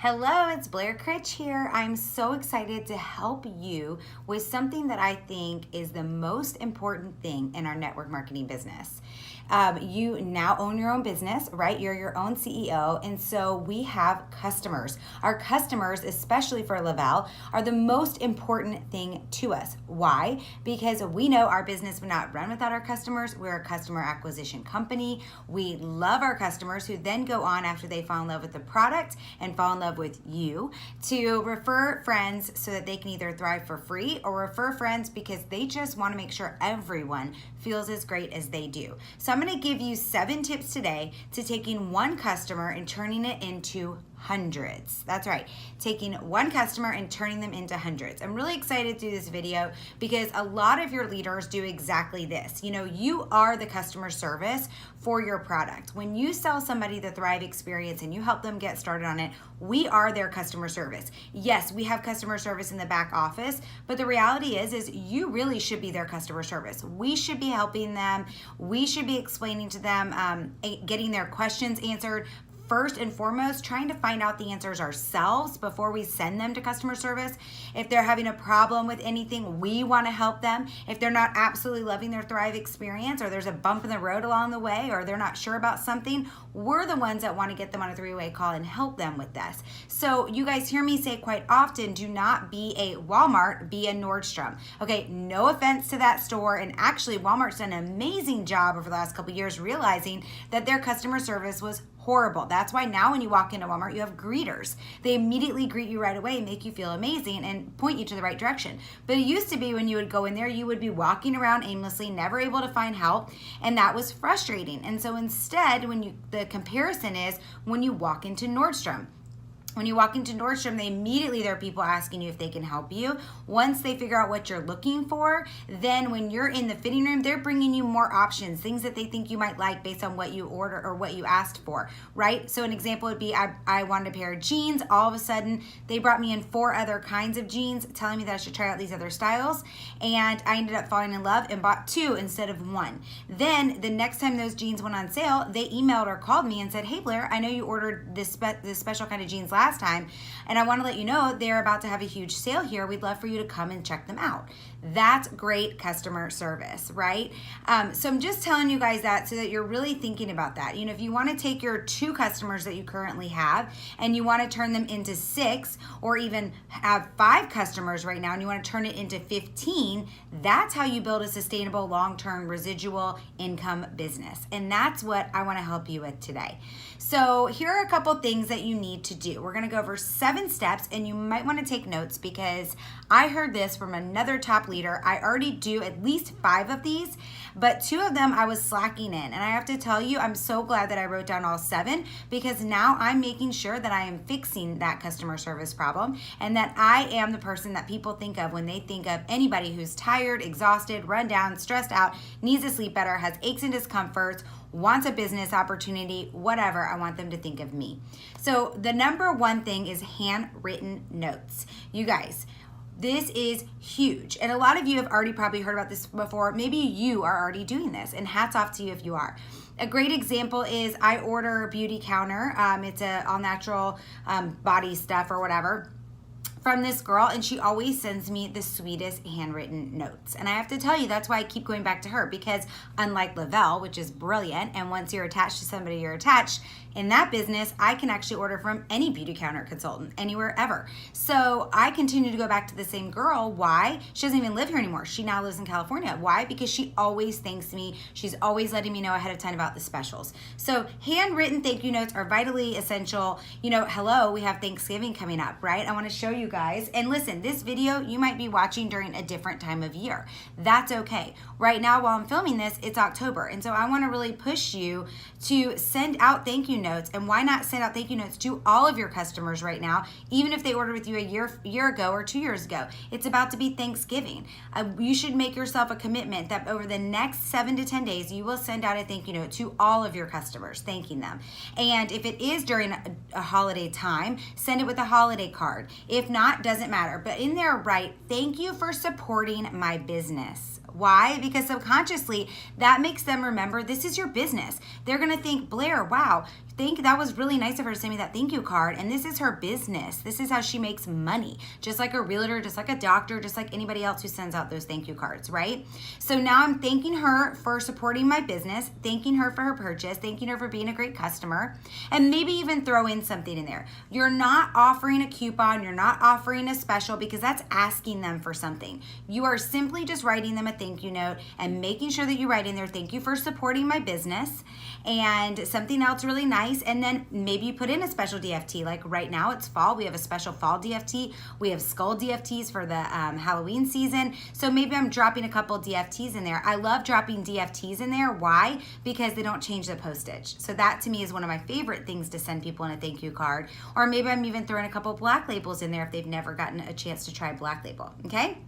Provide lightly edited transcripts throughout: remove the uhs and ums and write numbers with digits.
Hello, it's Blair Critch here. I'm so excited to help you with something that I think is the most important thing in our network marketing business. You now own your own business, right? You're your own CEO, and so we have customers. Our customers, especially for Lavelle, are the most important thing to us. Why? Because we know our business would not run without our customers. We're a customer acquisition company. We love our customers who then go on after they fall in love with the product and fall in love with you to refer friends so that they can either thrive for free or refer friends because they just want to make sure everyone feels as great as they do. So I'm going to give you 7 tips today to taking one customer and turning it into hundreds. That's right, taking one customer and turning them into hundreds. I'm really excited to do this video because a lot of your leaders do exactly this. You are the customer service for your product. When you sell somebody the Thrive experience and you help them get started on it, we are their customer service. Yes, we have customer service in the back office, but the reality is you really should be their customer service. We should be helping them. We should be explaining to them, getting their questions answered. First and foremost, trying to find out the answers ourselves before we send them to customer service. If they're having a problem with anything, we want to help them. If they're not absolutely loving their Thrive experience, or there's a bump in the road along the way, or they're not sure about something, we're the ones that want to get them on a 3-way call and help them with this. So you guys hear me say quite often, do not be a Walmart, be a Nordstrom. Okay, no offense to that store. And actually, Walmart's done an amazing job over the last couple of years realizing that their customer service was horrible. That's why now when you walk into Walmart, you have greeters. They immediately greet you right away, make you feel amazing, and point you to the right direction. But it used to be when you would go in there, you would be walking around aimlessly, never able to find help, and that was frustrating. And so instead, the comparison is when you walk into Nordstrom. When you walk into Nordstrom, there are people asking you if they can help you. Once they figure out what you're looking for, then when you're in the fitting room, they're bringing you more options, things that they think you might like based on what you order or what you asked for, right? So an example would be I wanted a pair of jeans. All of a sudden, they brought me in 4 other kinds of jeans, telling me that I should try out these other styles. And I ended up falling in love and bought 2 instead of 1. Then the next time those jeans went on sale, they emailed or called me and said, "Hey Blair, I know you ordered this special kind of jeans last time, and I want to let you know they're about to have a huge sale here. We'd love for you to come and check them out." That's great customer service, right? So I'm just telling you guys that so that you're really thinking about that. If you want to take your 2 customers that you currently have and you want to turn them into 6, or even have 5 customers right now and you want to turn it into 15, that's how you build a sustainable long-term residual income business. And that's what I want to help you with today. So here are a couple things that you need to do. We're going to go over 7 steps, and you might want to take notes because I heard this from another top leader. I already do at least 5 of these, but 2 of them I was slacking in. And I have to tell you, I'm so glad that I wrote down all 7 because now I'm making sure that I am fixing that customer service problem and that I am the person that people think of when they think of anybody who's tired, exhausted, run down, stressed out, needs to sleep better, has aches and discomforts, wants a business opportunity, whatever. I want them to think of me. So the number 1 thing is handwritten notes. You guys, this is huge. And a lot of you have already probably heard about this before. Maybe you are already doing this, and hats off to you if you are. A great example is I order Beauty Counter. It's a all natural body stuff or whatever from this girl, and she always sends me the sweetest handwritten notes. And I have to tell you, that's why I keep going back to her, because unlike Lavelle, which is brilliant, and once you're attached to somebody, you're attached, in that business, I can actually order from any Beauty Counter consultant, anywhere ever. So I continue to go back to the same girl. Why? She doesn't even live here anymore. She now lives in California. Why? Because she always thanks me. She's always letting me know ahead of time about the specials. So handwritten thank you notes are vitally essential. Hello, we have Thanksgiving coming up, right? I want to show you guys. And listen, this video you might be watching during a different time of year. That's okay. Right now, while I'm filming this, it's October. And so I want to really push you to send out thank you notes. And why not send out thank you notes to all of your customers right now, even if they ordered with you a year ago or 2 years ago? It's about to be Thanksgiving. You should make yourself a commitment that over the next 7 to 10 days, you will send out a thank you note to all of your customers, thanking them. And if it is during a holiday time, send it with a holiday card. If not, doesn't matter. But in there, write, "Thank you for supporting my business." Why? Because subconsciously, that makes them remember this is your business. They're going to think, Blair, wow, that was really nice of her to send me that thank you card. And this is her business. This is how she makes money, just like a realtor, just like a doctor, just like anybody else who sends out those thank you cards, right? So now I'm thanking her for supporting my business, thanking her for her purchase, thanking her for being a great customer, and maybe even throw in something in there. You're not offering a coupon, you're not offering a special, because that's asking them for something. You are simply just writing them a thank you note and making sure that you write in there, thank you for supporting my business, and something else really nice. And then maybe you put in a special DFT. Like right now it's fall, we have a special fall DFT. We have skull DFTs for the Halloween season. So maybe I'm dropping a couple DFTs in there. I love dropping DFTs in there. Why? Because they don't change the postage. So that to me is one of my favorite things to send people in a thank you card. Or maybe I'm even throwing a couple black labels in there if they've never gotten a chance to try black label, okay?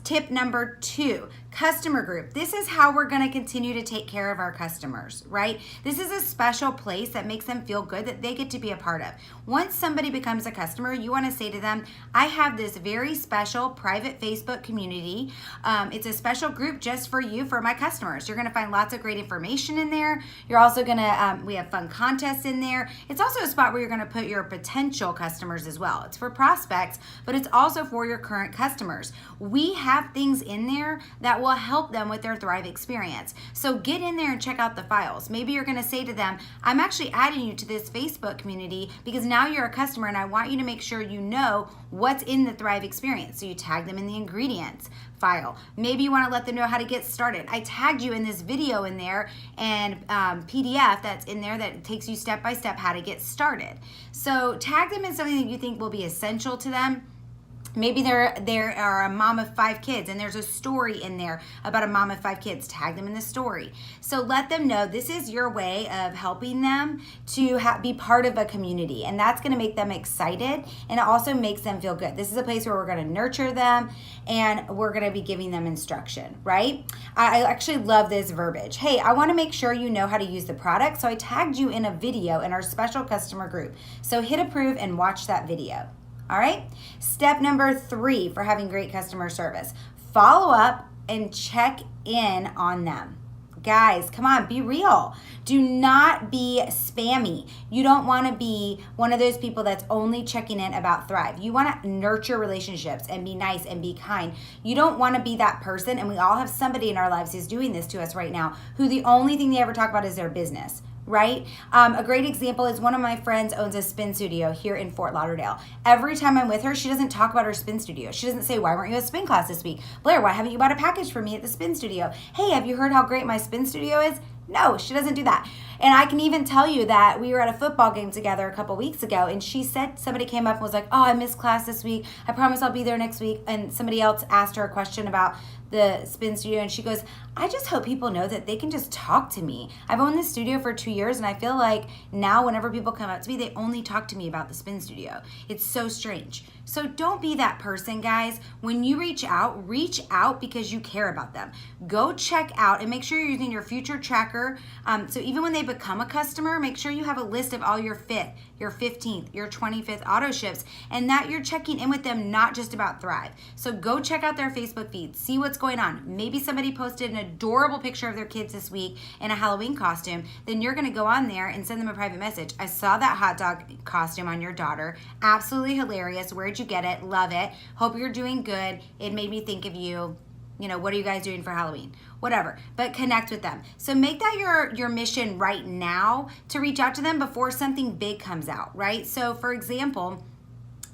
Tip number 2, customer group. This is how we're gonna continue to take care of our customers, right? This is a special place that makes them feel good that they get to be a part of. Once somebody becomes a customer, you wanna say to them, I have this very special private Facebook community. It's a special group just for you, for my customers. You're gonna find lots of great information in there. You're also gonna, we have fun contests in there. It's also a spot where you're gonna put your potential customers as well. It's for prospects, but it's also for your current customers. We have things in there that will help them with their Thrive experience. So get in there and check out the files. Maybe you're gonna say to them, I'm actually adding you to this Facebook community because now you're a customer and I want you to make sure you know what's in the Thrive experience. So you tag them in the ingredients file. Maybe you wanna let them know how to get started. I tagged you in this video in there and PDF that's in there that takes you step by step how to get started. So tag them in something that you think will be essential to them. Maybe they are a mom of 5 kids and there's a story in there about a mom of 5 kids. Tag them in the story. So let them know this is your way of helping them to be part of a community, and that's going to make them excited, and it also makes them feel good. This is a place where we're going to nurture them and we're going to be giving them instruction, right? I actually love this verbiage. Hey, I want to make sure you know how to use the product, so I tagged you in a video in our special customer group. So hit approve and watch that video. All right. Step number 3 for having great customer service. Follow up and check in on them. Guys, come on, be real. Do not be spammy. You don't want to be one of those people that's only checking in about Thrive. You want to nurture relationships and be nice and be kind. You don't want to be that person, and we all have somebody in our lives who's doing this to us right now, who the only thing they ever talk about is their business. Right? A great example is one of my friends owns a spin studio here in Fort Lauderdale. Every time I'm with her, she doesn't talk about her spin studio. She doesn't say, why weren't you at spin class this week? Blair, why haven't you bought a package for me at the spin studio? Hey, have you heard how great my spin studio is? No, she doesn't do that. And I can even tell you that we were at a football game together a couple weeks ago, and she said, somebody came up and was like, oh, I missed class this week. I promise I'll be there next week. And somebody else asked her a question about the spin studio, and she goes, I just hope people know that they can just talk to me. I've owned this studio for 2 years, and I feel like now whenever people come up to me, they only talk to me about the spin studio. It's so strange. So don't be that person, guys. When you reach out because you care about them. Go check out and make sure you're using your future tracker. So even when they become a customer, make sure you have a list of all your 5th, your 15th, your 25th auto ships, and that you're checking in with them, not just about Thrive. So go check out their Facebook feed, see what's going on. Maybe somebody posted an adorable picture of their kids this week in a Halloween costume. Then you're gonna go on there and send them a private message. I saw that hot dog costume on your daughter. Absolutely hilarious. Where'd you get it? Love it. Hope you're doing good. It made me think of you. You know, what are you guys doing for Halloween? Whatever, but connect with them. So make that your mission right now to reach out to them before something big comes out, right? So for example,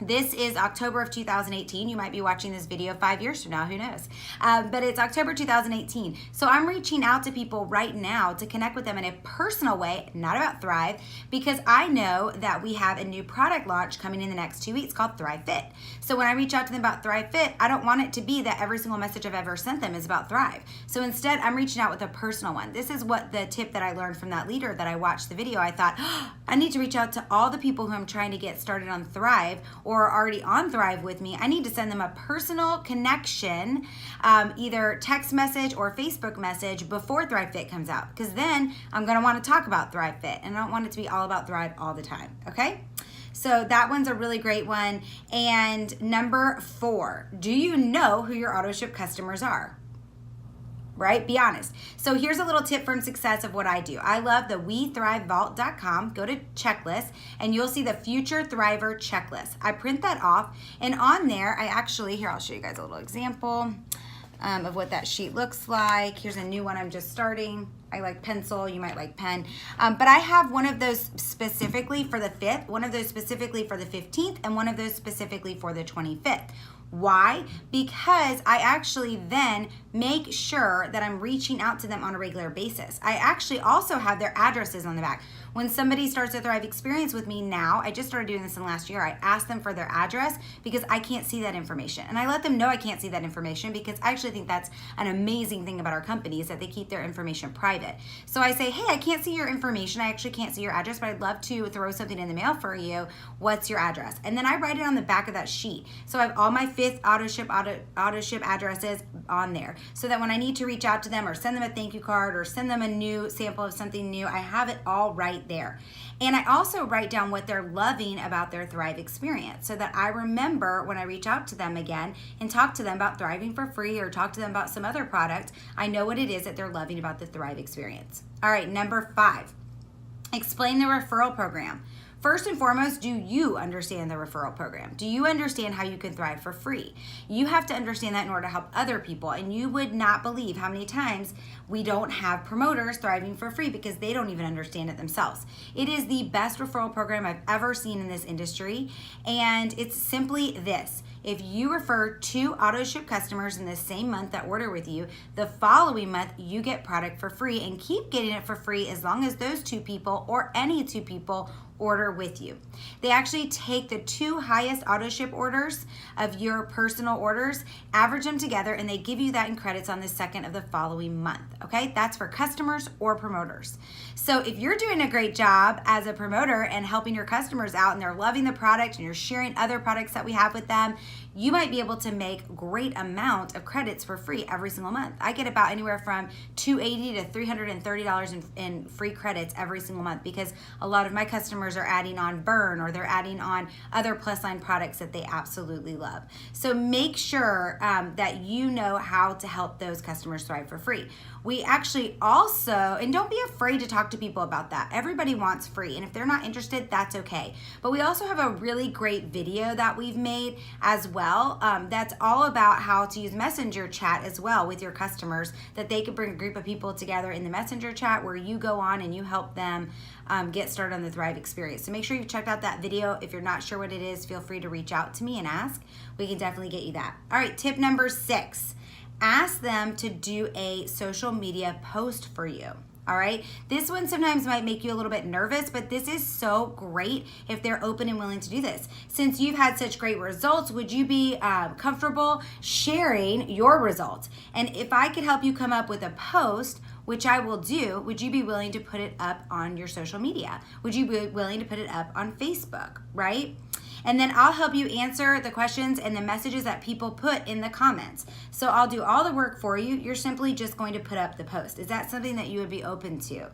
this is October of 2018. You might be watching this video 5 years from now, who knows? But it's October 2018. So I'm reaching out to people right now to connect with them in a personal way, not about Thrive, because I know that we have a new product launch coming in the next 2 weeks called Thrive Fit. So when I reach out to them about Thrive Fit, I don't want it to be that every single message I've ever sent them is about Thrive. So instead, I'm reaching out with a personal one. This is what the tip that I learned from that leader that I watched the video. I thought, oh, I need to reach out to all the people who I'm trying to get started on Thrive or are already on Thrive with me. I need to send them a personal connection, either text message or Facebook message before Thrive Fit comes out, because then I'm going to want to talk about Thrive Fit, and I don't want it to be all about Thrive all the time, okay? So that one's a really great one. And number 4, do you know who your auto ship customers are? right? Be honest. So here's a little tip from success of what I do. I love the WeThriveVault.com. Go to checklist and you'll see the Future Thriver checklist. I print that off, and on there, here, I'll show you guys a little example of what that sheet looks like. Here's a new one I'm just starting. I like pencil, you might like pen. But I have one of those specifically for the 5th, one of those specifically for the 15th, and one of those specifically for the 25th. Why? Because I actually then make sure that I'm reaching out to them on a regular basis. I actually also have their addresses on the back. When somebody starts a Thrive experience with me now, I just started doing this in last year, I ask them for their address because I can't see that information. And I let them know I can't see that information because I actually think that's an amazing thing about our company is that they keep their information private. So I say, hey, I can't see your information. I actually can't see your address, but I'd love to throw something in the mail for you. What's your address? And then I write it on the back of that sheet. So I have all my 5th auto ship addresses on there so that when I need to reach out to them or send them a thank you card or send them a new sample of something new, I have it all right there. And I also write down what they're loving about their Thrive experience so that I remember when I reach out to them again and talk to them about Thriving for Free or talk to them about some other product, I know what it is that they're loving about the Thrive experience. All right, number 5, explain the referral program. First and foremost, do you understand the referral program? Do you understand how you can thrive for free? You have to understand that in order to help other people. And you would not believe how many times we don't have promoters thriving for free because they don't even understand it themselves. It is the best referral program I've ever seen in this industry. And it's simply this. If you refer 2 auto ship customers in the same month that order with you, the following month you get product for free and keep getting it for free as long as those 2 people or any 2 people order with you. They actually take the 2 highest auto ship orders of your personal orders, average them together, and they give you that in credits on the 2nd of the following month. Okay, that's for customers or promoters. So if you're doing a great job as a promoter and helping your customers out and they're loving the product and you're sharing other products that we have with them, you might be able to make great amount of credits for free every single month. I get about anywhere from $280 to $330 in free credits every single month because a lot of my customers are adding on Burn or they're adding on other plus line products that they absolutely love. So make sure that you know how to help those customers thrive for free. We actually also, and don't be afraid to talk to people about that. Everybody wants free, and if they're not interested, that's okay. But we also have a really great video that we've made as well. That's all about how to use Messenger chat as well with your customers, that they could bring a group of people together in the Messenger chat where you go on and you help them get started on the Thrive experience. So make sure you've checked out that video. If you're not sure what it is, feel free to reach out to me and ask. We can definitely get you that. All right, tip number 6. Ask them to do a social media post for you. All right, this one sometimes might make you a little bit nervous, but this is so great if they're open and willing to do this. Since you've had such great results, would you be comfortable sharing your results? And if I could help you come up with a post, which I will do, would you be willing to put it up on your social media? Would you be willing to put it up on Facebook, right? And then I'll help you answer the questions and the messages that people put in the comments. So I'll do all the work for you. You're simply just going to put up the post. Is that something that you would be open to?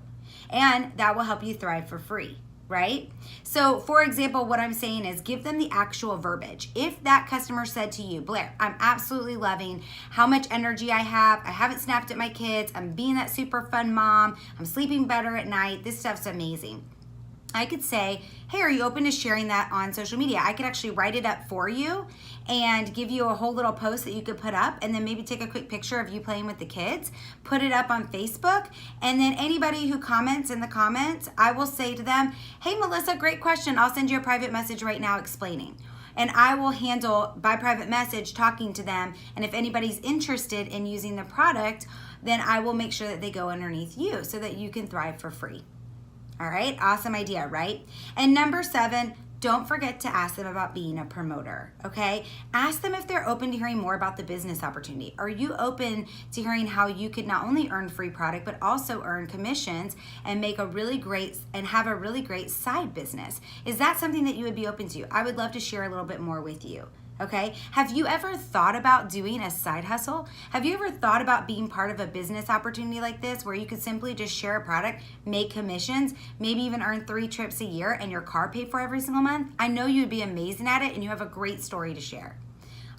And that will help you thrive for free, right? So for example, what I'm saying is give them the actual verbiage. If that customer said to you, Blair, I'm absolutely loving how much energy I haven't snapped at my kids, I'm being that super fun mom, I'm sleeping better at night, this stuff's amazing. I could say, hey, are you open to sharing that on social media? I could actually write it up for you and give you a whole little post that you could put up, and then maybe take a quick picture of you playing with the kids, put it up on Facebook, and then anybody who comments in the comments, I will say to them, hey, Melissa, great question. I'll send you a private message right now explaining. And I will handle by private message talking to them, and if anybody's interested in using the product, then I will make sure that they go underneath you so that you can thrive for free. All right, awesome idea, right? And number 7, don't forget to ask them about being a promoter, okay? Ask them if they're open to hearing more about the business opportunity. Are you open to hearing how you could not only earn free product, but also earn commissions and make a really great, and have a really great side business? Is that something that you would be open to? I would love to share a little bit more with you. Okay, have you ever thought about doing a side hustle? Have you ever thought about being part of a business opportunity like this where you could simply just share a product, make commissions, maybe even earn 3 trips a year and your car paid for every single month? I know you'd be amazing at it and you have a great story to share.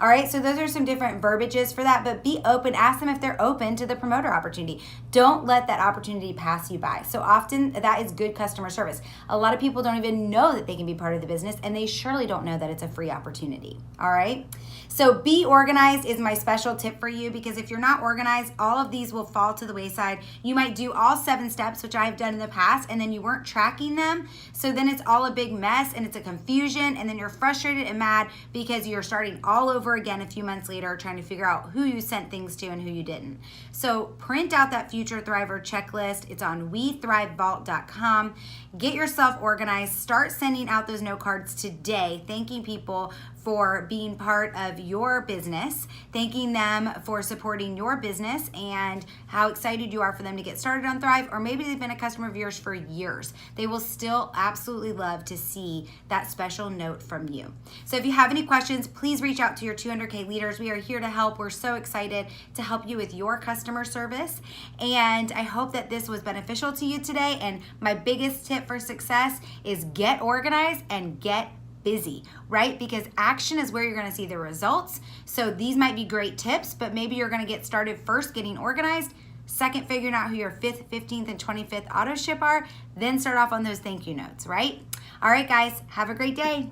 All right, so those are some different verbiages for that, but be open. Ask them if they're open to the promoter opportunity. Don't let that opportunity pass you by. So often that is good customer service. A lot of people don't even know that they can be part of the business, and they surely don't know that it's a free opportunity. All right, so be organized is my special tip for you, because if you're not organized, all of these will fall to the wayside. You might do all 7 steps, which I've done in the past, and then you weren't tracking them. So then it's all a big mess and it's a confusion, and then you're frustrated and mad because you're starting all over again a few months later trying to figure out who you sent things to and who you didn't. So print out that Future Thriver checklist. It's on WeThriveVault.com. Get yourself organized. Start sending out those note cards today, thanking people for being part of your business, thanking them for supporting your business and how excited you are for them to get started on Thrive, or maybe they've been a customer of yours for years. They will still absolutely love to see that special note from you. So if you have any questions, please reach out to your 200K leaders. We are here to help. We're so excited to help you with your customer service. And I hope that this was beneficial to you today. And my biggest tip for success is get organized and get busy, right? Because action is where you're going to see the results. So these might be great tips, but maybe you're going to get started first getting organized, second figuring out who your 5th, 15th, and 25th auto ship are, then start off on those thank you notes, right? All right, guys, have a great day.